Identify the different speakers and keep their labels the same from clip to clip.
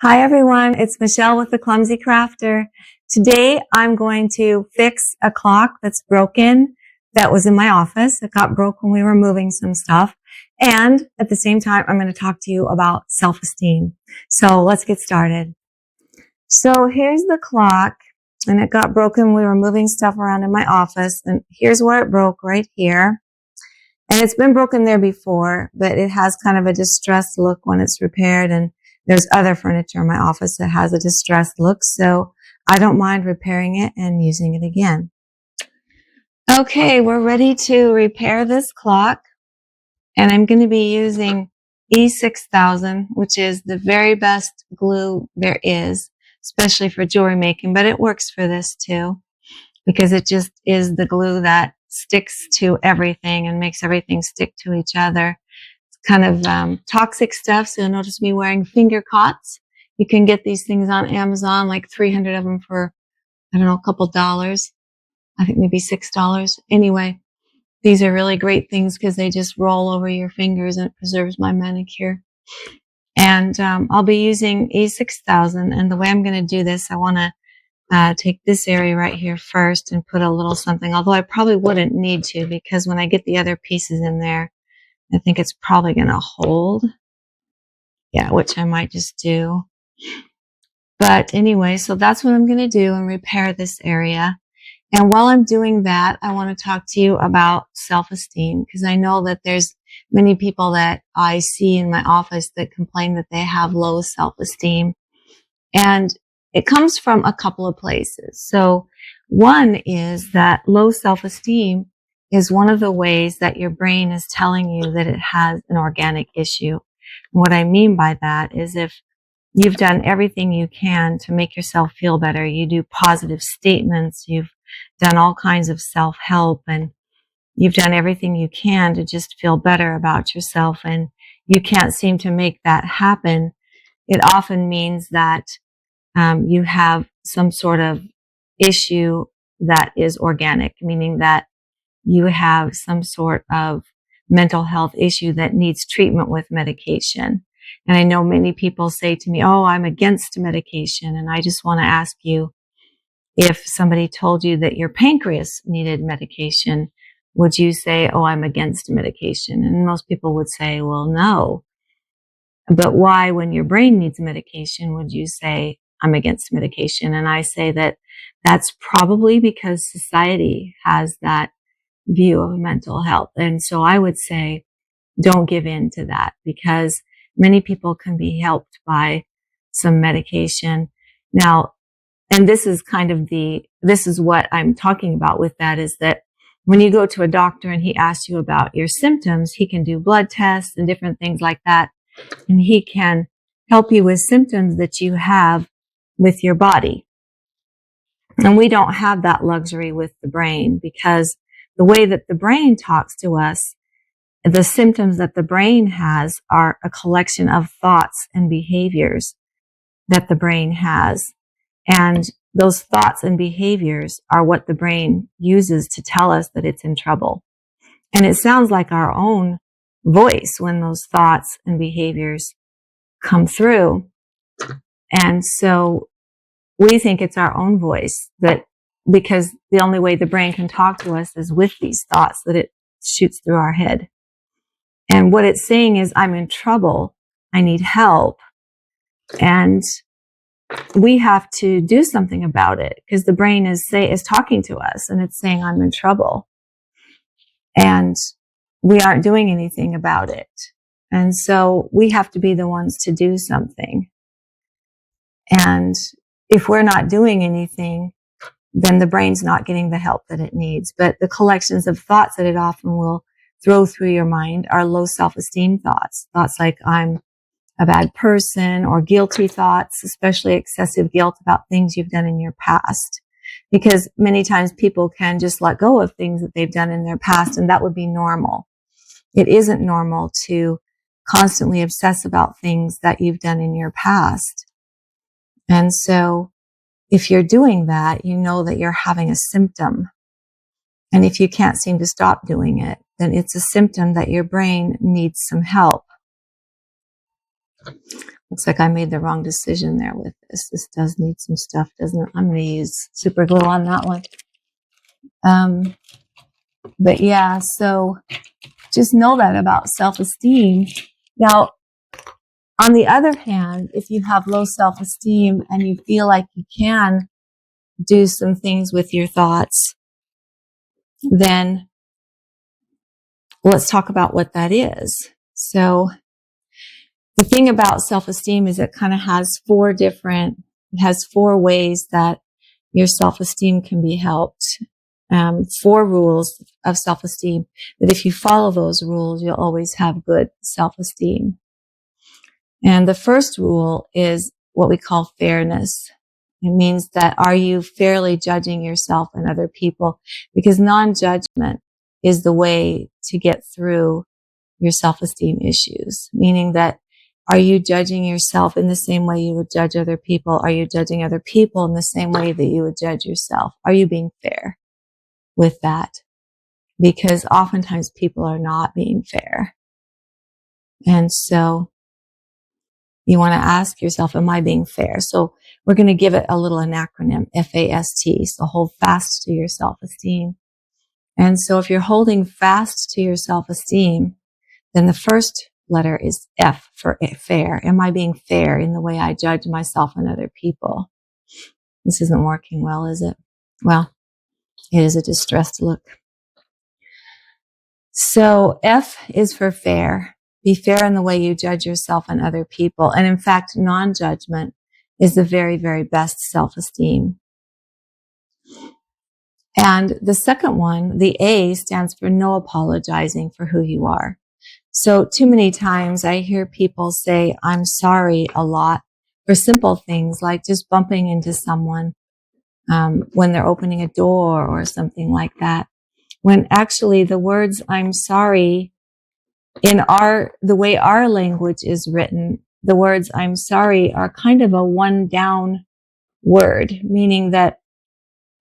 Speaker 1: Hi everyone, it's Michelle with the Clumsy Crafter. Today I'm going to fix a clock that's broken that was in my office. It got broke when we were moving some stuff. And at the same time, I'm going to talk to you about self-esteem. So let's get started. So here's the clock, and it got broken when we were moving stuff around in my office. And here's where it broke, right here. And it's been broken there before, but it has kind of a distressed look when it's repaired. And there's other furniture in my office that has a distressed look, so I don't mind repairing it and using it again. Okay, we're ready to repair this clock, and I'm going to be using E6000, which is the very best glue there is, especially for jewelry making, but it works for this too, because it just is the glue that sticks to everything and makes everything stick to each other. Kind of toxic stuff, so you'll notice me wearing finger cots. You can get these things on Amazon, like 300 of them for, I don't know, a couple dollars. I think maybe $6. Anyway, these are really great things because they just roll over your fingers and it preserves my manicure. And I'll be using E6000, and the way I'm going to do this, I want to take this area right here first and put a little something, although I probably wouldn't need to, because when I get the other pieces in there, I think it's probably going to hold. Yeah, which I might just do. But anyway, so that's what I'm going to do and repair this area. And while I'm doing that, I want to talk to you about self-esteem, because I know that there's many people that I see in my office that complain that they have low self-esteem. And it comes from a couple of places. So one is that low self-esteem is one of the ways that your brain is telling you that it has an organic issue. And what I mean by that is if you've done everything you can to make yourself feel better, you do positive statements, you've done all kinds of self-help, and you've done everything you can to just feel better about yourself, and you can't seem to make that happen, it often means that you have some sort of issue that is organic, meaning that you have some sort of mental health issue that needs treatment with medication. And I know many people say to me, oh, I'm against medication. And I just want to ask you, if somebody told you that your pancreas needed medication, would you say, oh, I'm against medication? And most people would say, well, no. But why, when your brain needs medication, would you say, I'm against medication? And I say that that's probably because society has that view of mental health. And so I would say, don't give in to that, because many people can be helped by some medication. Now, and this is this is what I'm talking about with that, is that when you go to a doctor and he asks you about your symptoms, he can do blood tests and different things like that. And he can help you with symptoms that you have with your body. And we don't have that luxury with the brain, because the way that the brain talks to us, the symptoms that the brain has are a collection of thoughts and behaviors that the brain has. And those thoughts and behaviors are what the brain uses to tell us that it's in trouble. And it sounds like our own voice when those thoughts and behaviors come through. And so we think it's our own voice, that because the only way the brain can talk to us is with these thoughts that it shoots through our head. And what it's saying is, I'm in trouble, I need help, and we have to do something about it, because the brain is talking to us and it's saying, I'm in trouble, and we aren't doing anything about it. And so we have to be the ones to do something. And if we're not doing anything, then the brain's not getting the help that it needs. But the collections of thoughts that it often will throw through your mind are low self-esteem thoughts. Thoughts like, I'm a bad person, or guilty thoughts, especially excessive guilt about things you've done in your past. Because many times people can just let go of things that they've done in their past, and that would be normal. It isn't normal to constantly obsess about things that you've done in your past. And so if you're doing that, you know that you're having a symptom. And if you can't seem to stop doing it, then it's a symptom that your brain needs some help. Looks like I made the wrong decision there with this. This does need some stuff, doesn't it? I'm going to use super glue on that one. But yeah, so just know that about self-esteem. Now, on the other hand, if you have low self-esteem and you feel like you can do some things with your thoughts, then let's talk about what that is. So the thing about self-esteem is it kind of has four ways that your self-esteem can be helped. 4 rules of self-esteem that if you follow those rules, you'll always have good self-esteem. And the first rule is what we call fairness. It means that are you fairly judging yourself and other people? Because non-judgment is the way to get through your self-esteem issues, meaning that are you judging yourself in the same way you would judge other people? Are you judging other people in the same way that you would judge yourself? Are you being fair with that? Because oftentimes people are not being fair. And so you want to ask yourself, am I being fair? So we're going to give it a little an acronym, FAST. So hold fast to your self-esteem. And so if you're holding fast to your self-esteem, then the first letter is F for fair. Am I being fair in the way I judge myself and other people? This isn't working well, is it? Well, it is a distressed look. So F is for fair. Be fair in the way you judge yourself and other people. And in fact, non-judgment is the very, very best self-esteem. And the second one, the A, stands for no apologizing for who you are. So too many times I hear people say, I'm sorry a lot for simple things like just bumping into someone when they're opening a door or something like that. When actually the words I'm sorry in the way our language is written, the words I'm sorry are kind of a one down word, meaning that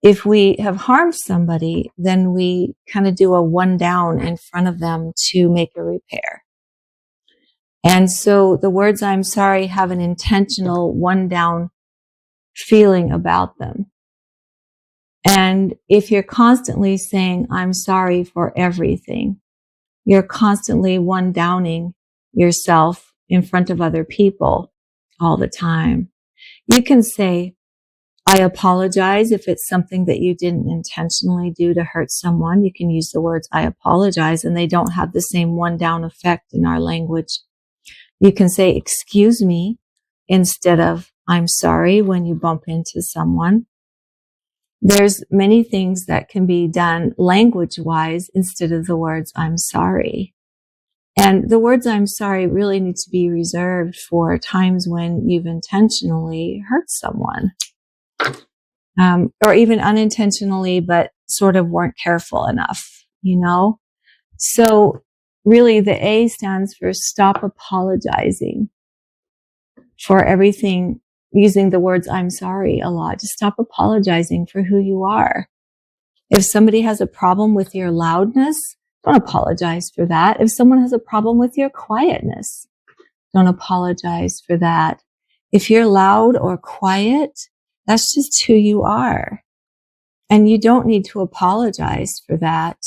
Speaker 1: if we have harmed somebody, then we kind of do a one down in front of them to make a repair. And so the words I'm sorry have an intentional one down feeling about them. And if you're constantly saying I'm sorry for everything, you're constantly one downing yourself in front of other people all the time. You can say, I apologize if it's something that you didn't intentionally do to hurt someone. You can use the words I apologize, and they don't have the same one down effect in our language. You can say excuse me instead of I'm sorry when you bump into someone. There's many things that can be done language-wise instead of the words I'm sorry. And the words I'm sorry really need to be reserved for times when you've intentionally hurt someone. Or even unintentionally, but sort of weren't careful enough, you know? So really the A stands for stop apologizing for everything, using the words I'm sorry a lot. Just stop apologizing for who you are. If somebody has a problem with your loudness, don't apologize for that. If someone has a problem with your quietness, don't apologize for that. If you're loud or quiet, that's just who you are. And you don't need to apologize for that.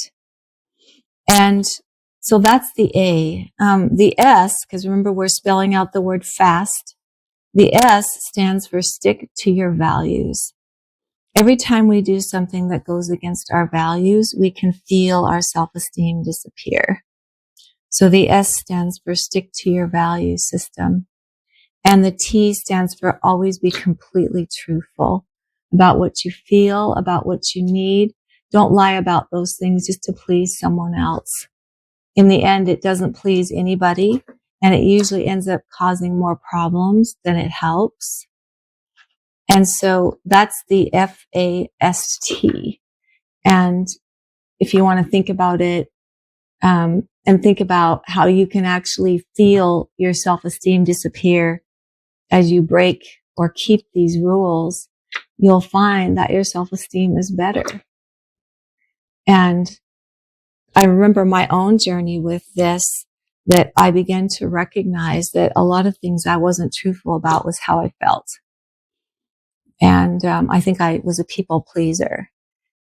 Speaker 1: And so that's the A. The S, because remember we're spelling out the word fast. The S stands for stick to your values. Every time we do something that goes against our values, we can feel our self-esteem disappear. So the S stands for stick to your value system. And the T stands for always be completely truthful about what you feel, about what you need. Don't lie about those things just to please someone else. In the end, it doesn't please anybody, and it usually ends up causing more problems than it helps. And so that's the FAST. And if you want to think about it, and think about how you can actually feel your self-esteem disappear as you break or keep these rules, you'll find that your self-esteem is better. And I remember my own journey with this. that I began to recognize that a lot of things I wasn't truthful about was how I felt. And I think I was a people pleaser.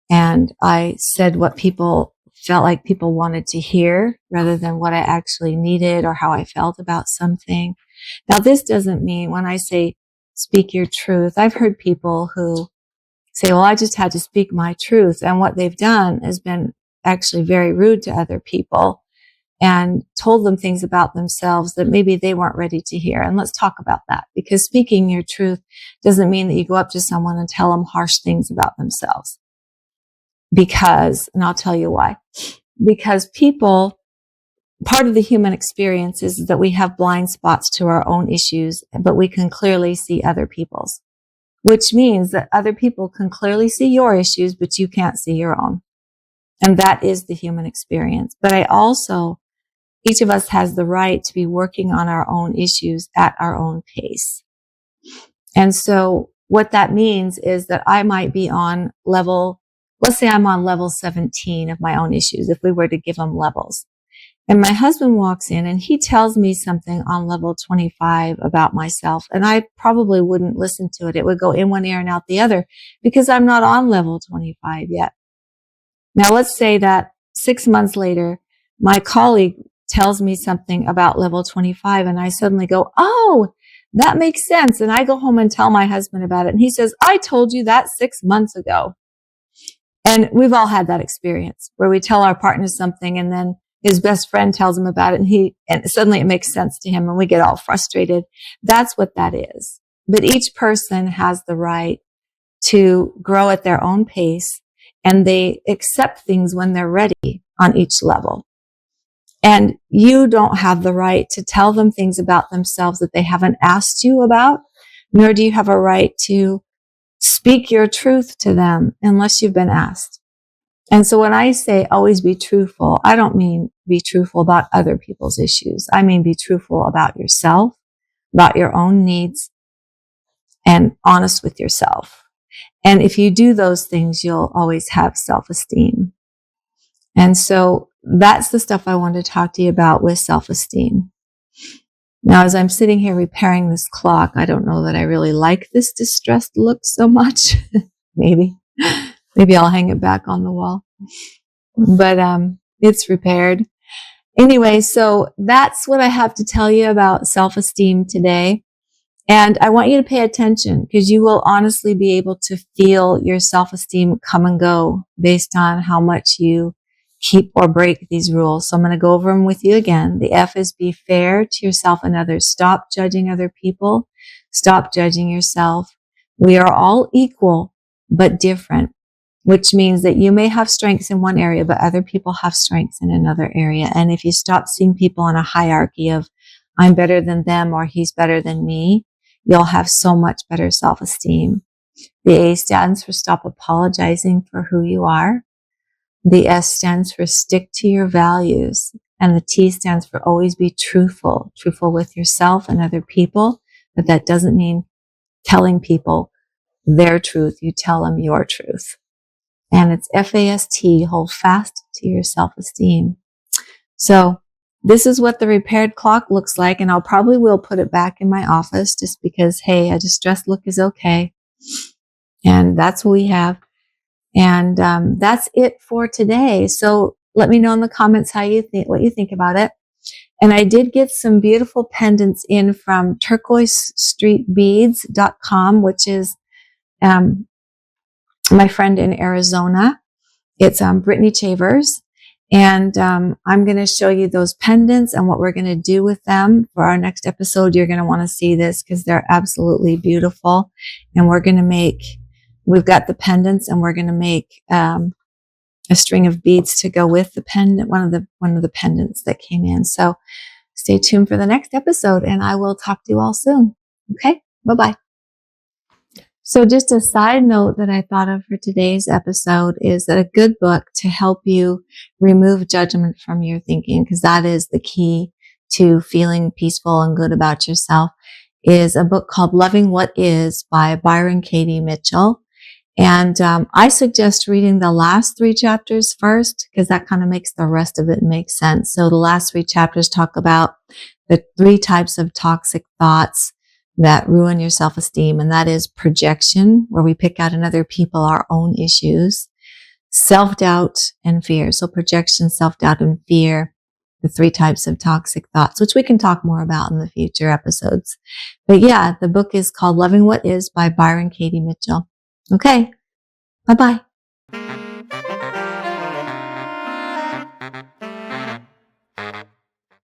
Speaker 1: And I said what people felt like people wanted to hear rather than what I actually needed or how I felt about something. Now, this doesn't mean when I say speak your truth, I've heard people who say, well, I just had to speak my truth. And what they've done has been actually very rude to other people and told them things about themselves that maybe they weren't ready to hear. And let's talk about that, because speaking your truth doesn't mean that you go up to someone and tell them harsh things about themselves. And I'll tell you why. Because part of the human experience is that we have blind spots to our own issues, but we can clearly see other people's, which means that other people can clearly see your issues, but you can't see your own. And that is the human experience. But each of us has the right to be working on our own issues at our own pace. And so what that means is that I might be on let's say I'm on level 17 of my own issues, if we were to give them levels. And my husband walks in and he tells me something on level 25 about myself. And I probably wouldn't listen to it. It would go in one ear and out the other because I'm not on level 25 yet. Now, let's say that 6 months later, my colleague tells me something about level 25 and I suddenly go, oh, that makes sense. And I go home and tell my husband about it. And he says, I told you that 6 months ago. And we've all had that experience where we tell our partner something and then his best friend tells him about it and suddenly it makes sense to him and we get all frustrated. That's what that is. But each person has the right to grow at their own pace and they accept things when they're ready on each level. And you don't have the right to tell them things about themselves that they haven't asked you about, nor do you have a right to speak your truth to them unless you've been asked. And so when I say always be truthful, I don't mean be truthful about other people's issues. I mean be truthful about yourself, about your own needs, and honest with yourself. And if you do those things, you'll always have self-esteem. And so that's the stuff I want to talk to you about with self-esteem. Now, as I'm sitting here repairing this clock, I don't know that I really like this distressed look so much. Maybe I'll hang it back on the wall. But it's repaired. Anyway, so that's what I have to tell you about self-esteem today. And I want you to pay attention because you will honestly be able to feel your self-esteem come and go based on how much you keep or break these rules. So I'm going to go over them with you again. The F is be fair to yourself and others. Stop judging other people. Stop judging yourself. We are all equal, but different, which means that you may have strengths in one area, but other people have strengths in another area. And if you stop seeing people in a hierarchy of I'm better than them or he's better than me, you'll have so much better self-esteem. The A stands for stop apologizing for who you are. The S stands for stick to your values. And the T stands for always be truthful with yourself and other people. But that doesn't mean telling people their truth. You tell them your truth. And it's FAST, hold fast to your self-esteem. So this is what the repaired clock looks like. And I'll probably will put it back in my office just because, hey, a distressed look is okay. And that's what we have. And that's it for today. So let me know in the comments what you think about it. And I did get some beautiful pendants in from turquoisestreetbeads.com, which is my friend in Arizona. It's Brittany Chavers. And I'm going to show you those pendants and what we're going to do with them. For our next episode, you're going to want to see this because they're absolutely beautiful. And we've got the pendants and we're going to make a string of beads to go with the pendant, one of the pendants that came in. So stay tuned for the next episode and I will talk to you all soon. Okay, bye-bye. So just a side note that I thought of for today's episode is that a good book to help you remove judgment from your thinking, because that is the key to feeling peaceful and good about yourself, is a book called Loving What Is by Byron Katie Mitchell. And I suggest reading the last 3 chapters first, because that kind of makes the rest of it make sense. So the last 3 chapters talk about the 3 types of toxic thoughts that ruin your self-esteem. And that is projection, where we pick out in other people our own issues, self-doubt, and fear. So projection, self-doubt, and fear, the 3 types of toxic thoughts, which we can talk more about in the future episodes. But yeah, the book is called Loving What Is by Byron Katie Mitchell. Okay. Bye-bye.